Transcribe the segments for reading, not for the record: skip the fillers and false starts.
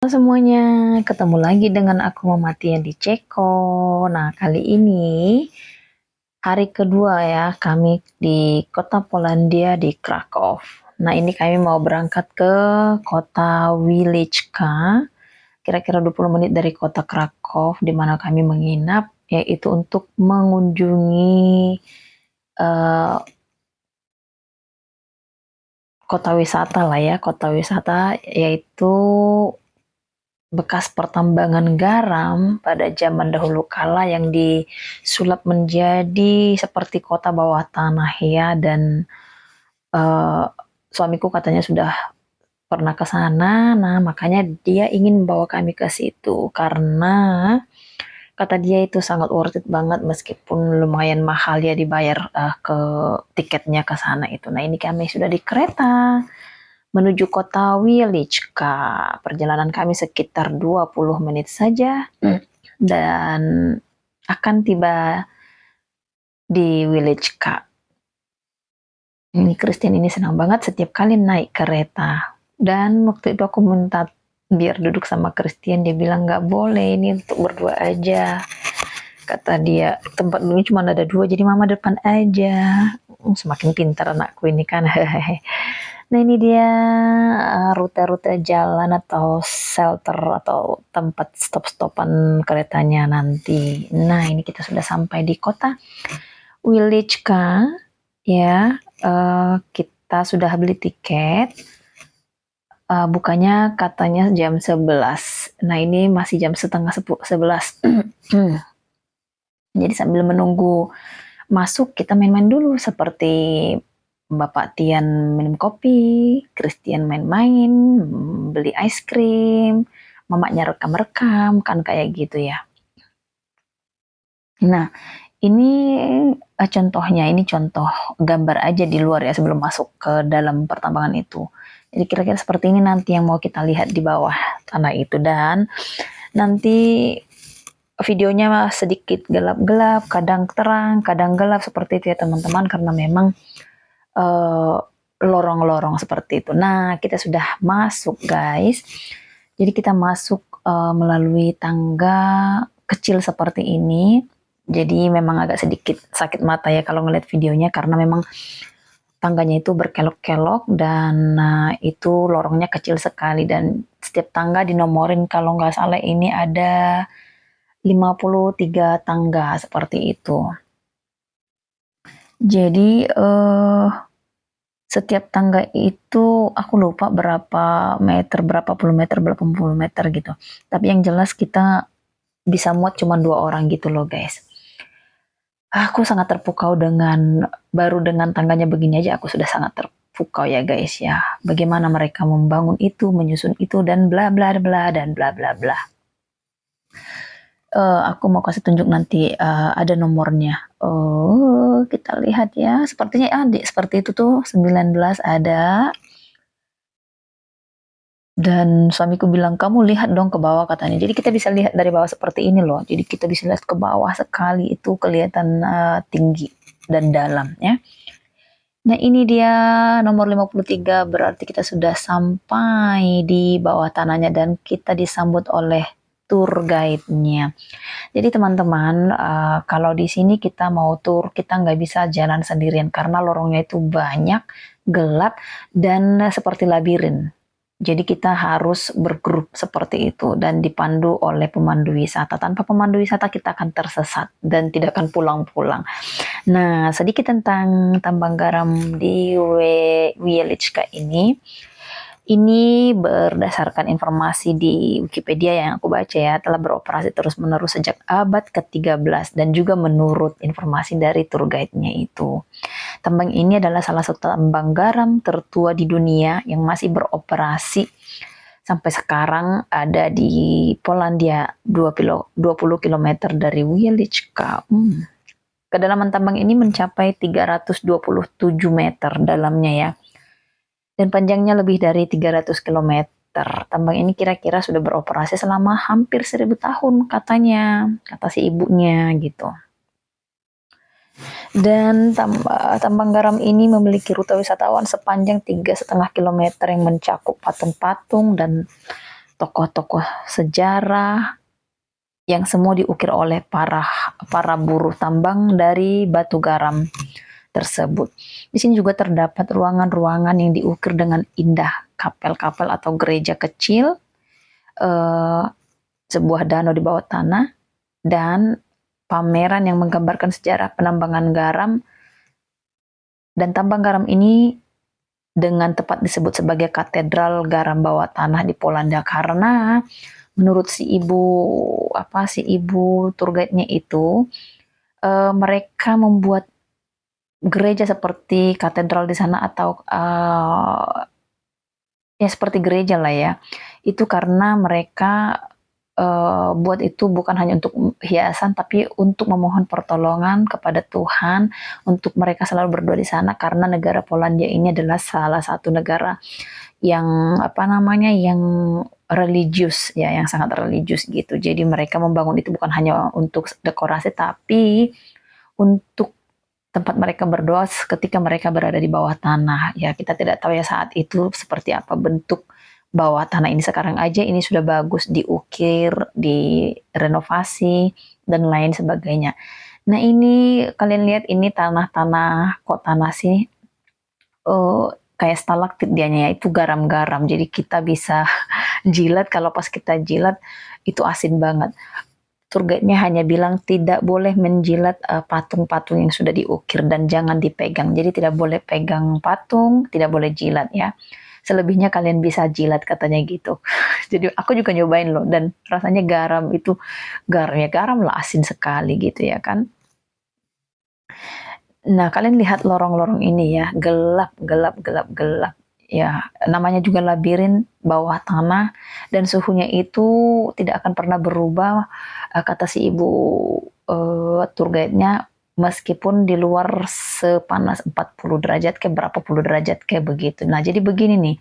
Halo semuanya, ketemu lagi dengan aku Mama Tia di Ceko. Nah, kali ini hari kedua ya kami di kota Polandia di Krakow. Nah, ini kami mau berangkat ke kota Wieliczka, kira-kira 20 menit dari kota Krakow di mana kami menginap, yaitu untuk mengunjungi eh, kota wisata lah ya, kota wisata yaitu bekas pertambangan garam pada zaman dahulu kala yang disulap menjadi seperti kota bawah tanah ya, dan uh, suamiku katanya sudah pernah ke sana. Nah, makanya dia ingin membawa kami ke situ karena kata dia itu sangat worth it banget meskipun lumayan mahal ya dibayar ke tiketnya ke sana itu. Nah, ini kami sudah di kereta menuju kota Wieliczka. Perjalanan kami sekitar 20 menit saja dan akan tiba di Wieliczka. Ini Christian ini senang banget setiap kali naik kereta. Dan waktu itu aku minta biar duduk sama Christian, dia bilang nggak boleh, ini untuk berdua aja. Kata dia, tempat dulu cuma ada 2, jadi mama depan aja. Semakin pintar anakku ini kan. Nah, ini dia rute-rute jalan atau shelter atau tempat stop-stopan keretanya nanti. Nah, ini kita sudah sampai di kota Wieliczka ya. Kita sudah beli tiket. Bukanya katanya jam 11. Nah, ini masih jam setengah 11. Jadi sambil menunggu masuk kita main-main dulu seperti Bapak Tian minum kopi, Christian main-main, beli es krim, mamanya rekam-rekam, kan kayak gitu ya. Nah, ini contohnya, ini contoh gambar aja di luar ya sebelum masuk ke dalam pertambangan itu. Jadi kira-kira seperti ini nanti yang mau kita lihat di bawah tanah itu, dan nanti videonya sedikit gelap-gelap, kadang terang, kadang gelap seperti itu ya teman-teman, karena memang lorong-lorong seperti itu. Nah, kita sudah masuk guys. Jadi kita masuk melalui tangga kecil seperti ini. Jadi memang agak sedikit sakit mata ya kalau ngeliat videonya, karena memang tangganya itu berkelok-kelok dan itu lorongnya kecil sekali, dan setiap tangga dinomorin, kalau nggak salah ini ada 53 tangga seperti itu. Jadi setiap tangga itu aku lupa berapa meter, berapa puluh meter gitu. Tapi yang jelas kita bisa muat cuma 2 orang gitu loh guys. Aku sangat terpukau baru dengan tangganya begini aja aku sudah sangat terpukau ya guys ya. Bagaimana mereka membangun itu, menyusun itu, dan bla bla bla dan bla bla bla. Aku mau kasih tunjuk nanti ada nomornya. Oh, kita lihat ya. Sepertinya seperti itu tuh 19 ada. Dan suamiku bilang, kamu lihat dong ke bawah katanya. Jadi kita bisa lihat dari bawah seperti ini loh. Jadi kita bisa lihat ke bawah sekali, itu kelihatan tinggi dan dalam ya. Nah, ini dia nomor 53, berarti kita sudah sampai di bawah tanahnya dan kita disambut oleh tour guide-nya. Jadi teman-teman, kalau di sini kita mau tour, kita nggak bisa jalan sendirian karena lorongnya itu banyak, gelap, dan seperti labirin. Jadi kita harus bergrup seperti itu dan dipandu oleh pemandu wisata. Tanpa pemandu wisata kita akan tersesat dan tidak akan pulang-pulang. Nah, sedikit tentang tambang garam di Wieliczka ini. Ini berdasarkan informasi di Wikipedia yang aku baca ya, telah beroperasi terus-menerus sejak abad ke-13 dan juga menurut informasi dari tour guide-nya itu. Tambang ini adalah salah satu tambang garam tertua di dunia yang masih beroperasi sampai sekarang, ada di Polandia 20 km dari Wieliczka. Kedalaman tambang ini mencapai 327 meter dalamnya ya. Dan panjangnya lebih dari 300 km. Tambang ini kira-kira sudah beroperasi selama hampir 1000 tahun katanya, kata si ibunya gitu. Dan tambang garam ini memiliki rute wisatawan sepanjang 3,5 km yang mencakup patung-patung dan tokoh-tokoh sejarah yang semua diukir oleh para buruh tambang dari batu garam tersebut. Di sini juga terdapat ruangan-ruangan yang diukir dengan indah, kapel-kapel atau gereja kecil, eh, sebuah danau di bawah tanah, dan pameran yang menggambarkan sejarah penambangan garam. Dan tambang garam ini dengan tepat disebut sebagai katedral garam bawah tanah di Polandia karena menurut si ibu tour guide-nya itu, mereka membuat gereja seperti katedral di sana atau ya seperti gereja lah ya. Itu karena mereka buat itu bukan hanya untuk hiasan tapi untuk memohon pertolongan kepada Tuhan, untuk mereka selalu berdoa di sana karena negara Polandia ini adalah salah satu negara yang yang religius ya, yang sangat religius gitu. Jadi mereka membangun itu bukan hanya untuk dekorasi tapi untuk tempat mereka berdoa ketika mereka berada di bawah tanah. Ya, kita tidak tahu ya saat itu seperti apa bentuk bawah tanah ini. Sekarang aja ini sudah bagus diukir, direnovasi, dan lain sebagainya. Nah, ini kalian lihat ini tanah-tanah, kok tanah sih? Kayak stalaktit dianya ya, itu garam-garam. Jadi kita bisa jilat, kalau pas kita jilat itu asin banget. Tour guide-nya hanya bilang tidak boleh menjilat patung-patung yang sudah diukir dan jangan dipegang. Jadi tidak boleh pegang patung, tidak boleh jilat ya. Selebihnya kalian bisa jilat katanya gitu. Jadi aku juga nyobain loh dan rasanya garam lah asin sekali gitu ya kan. Nah, kalian lihat lorong-lorong ini ya, gelap, gelap, gelap, gelap. Ya, namanya juga labirin bawah tanah dan suhunya itu tidak akan pernah berubah, kata si ibu tour guide-nya, meskipun di luar sepanas 40 derajat kayak berapa puluh derajat kayak begitu. Nah, jadi begini nih,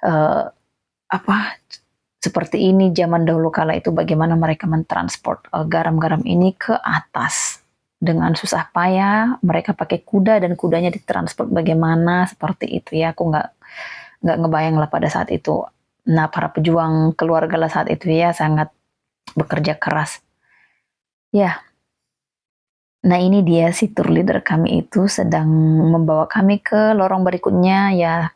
uh, apa seperti ini zaman dahulu kala itu bagaimana mereka mentransport garam-garam ini ke atas dengan susah payah. Mereka pakai kuda dan kudanya ditransport bagaimana seperti itu ya. Aku nggak ngebayang lah pada saat itu. Nah, para pejuang keluarga lah saat itu ya sangat bekerja keras. Ya, nah ini dia si tour leader kami itu sedang membawa kami ke lorong berikutnya ya.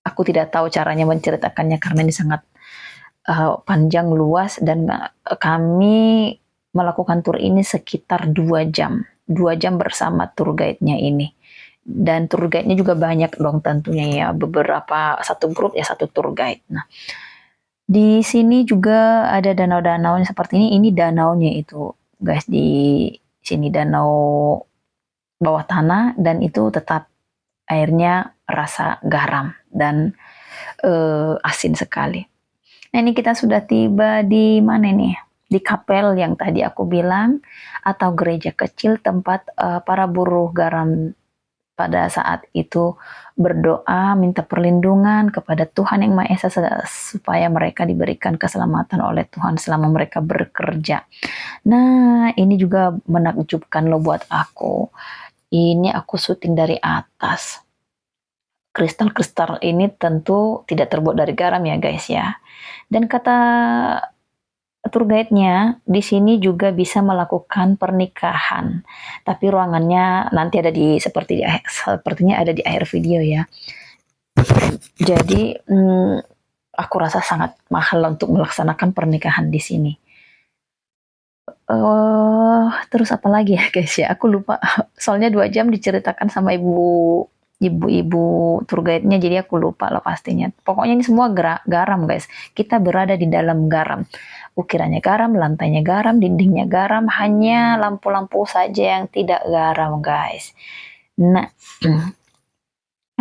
Aku tidak tahu caranya menceritakannya karena ini sangat panjang luas dan kami melakukan tur ini sekitar 2 jam. 2 jam bersama tour guide-nya ini. Dan tour guide-nya juga banyak dong tentunya ya, beberapa satu grup ya satu tour guide. Nah, di sini juga ada danau-danau seperti ini. Ini danaunya itu, guys, di sini danau bawah tanah dan itu tetap airnya rasa garam dan asin sekali. Nah, ini kita sudah tiba di mana nih? Di kapel yang tadi aku bilang atau gereja kecil tempat para buruh garam pada saat itu berdoa minta perlindungan kepada Tuhan Yang Maha Esa supaya mereka diberikan keselamatan oleh Tuhan selama mereka bekerja. Nah, ini juga menakjubkan loh buat aku. Ini aku syuting dari atas. Kristal-kristal ini tentu tidak terbuat dari garam ya guys ya. Dan kata tour guide-nya di sini juga bisa melakukan pernikahan. Tapi ruangannya nanti ada sepertinya ada di akhir video ya. Jadi aku rasa sangat mahal untuk melaksanakan pernikahan di sini. Terus apa lagi ya guys ya? Aku lupa. Soalnya 2 jam diceritakan sama ibu-ibu tour guide-nya, jadi aku lupa lah pastinya. Pokoknya ini semua garam guys. Kita berada di dalam garam. Ukirannya garam, lantainya garam, dindingnya garam, hanya lampu-lampu saja yang tidak garam guys. Nah,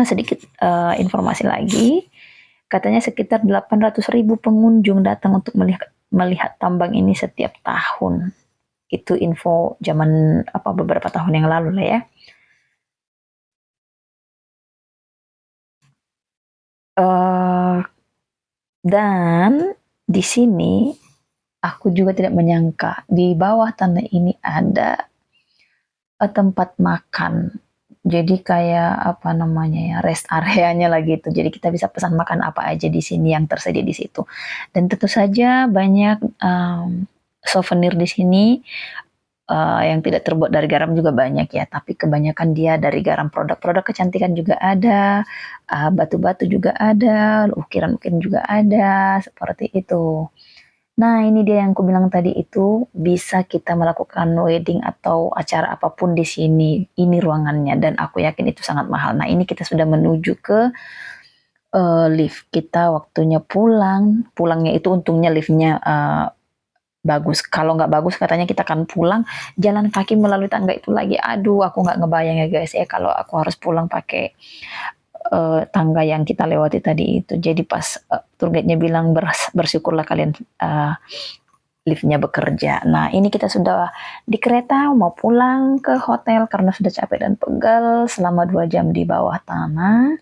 sedikit informasi lagi. Katanya sekitar 800.000 pengunjung datang untuk melihat tambang ini setiap tahun. Itu info zaman beberapa tahun yang lalu lah ya. Dan di sini aku juga tidak menyangka di bawah tanah ini ada tempat makan Jadi kayak apa namanya ya, rest areanya lah gitu. Jadi kita bisa pesan makan apa aja di sini yang tersedia di situ. Dan tentu saja banyak souvenir di sini yang tidak terbuat dari garam juga banyak ya, tapi kebanyakan dia dari garam. Produk-produk kecantikan juga ada, batu-batu juga ada, ukiran-ukiran juga ada, seperti itu. Nah, ini dia yang kubilang tadi itu, bisa kita melakukan wedding atau acara apapun di sini. Ini ruangannya dan aku yakin itu sangat mahal. Nah, ini kita sudah menuju ke lift. Kita waktunya pulang. Pulangnya itu untungnya liftnya bagus. Kalau nggak bagus katanya kita akan pulang jalan kaki melalui tangga itu lagi. Aduh, aku nggak ngebayang ya guys ya kalau aku harus pulang pakai tangga yang kita lewati tadi itu. Jadi pas tour guide-nya bilang bersyukurlah kalian liftnya bekerja. Nah, ini kita sudah di kereta mau pulang ke hotel karena sudah capek dan pegal selama 2 jam di bawah tanah.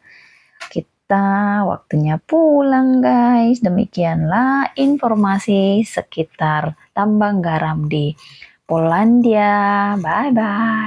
Kita waktunya pulang guys. Demikianlah informasi sekitar tambang garam di Polandia. Bye bye.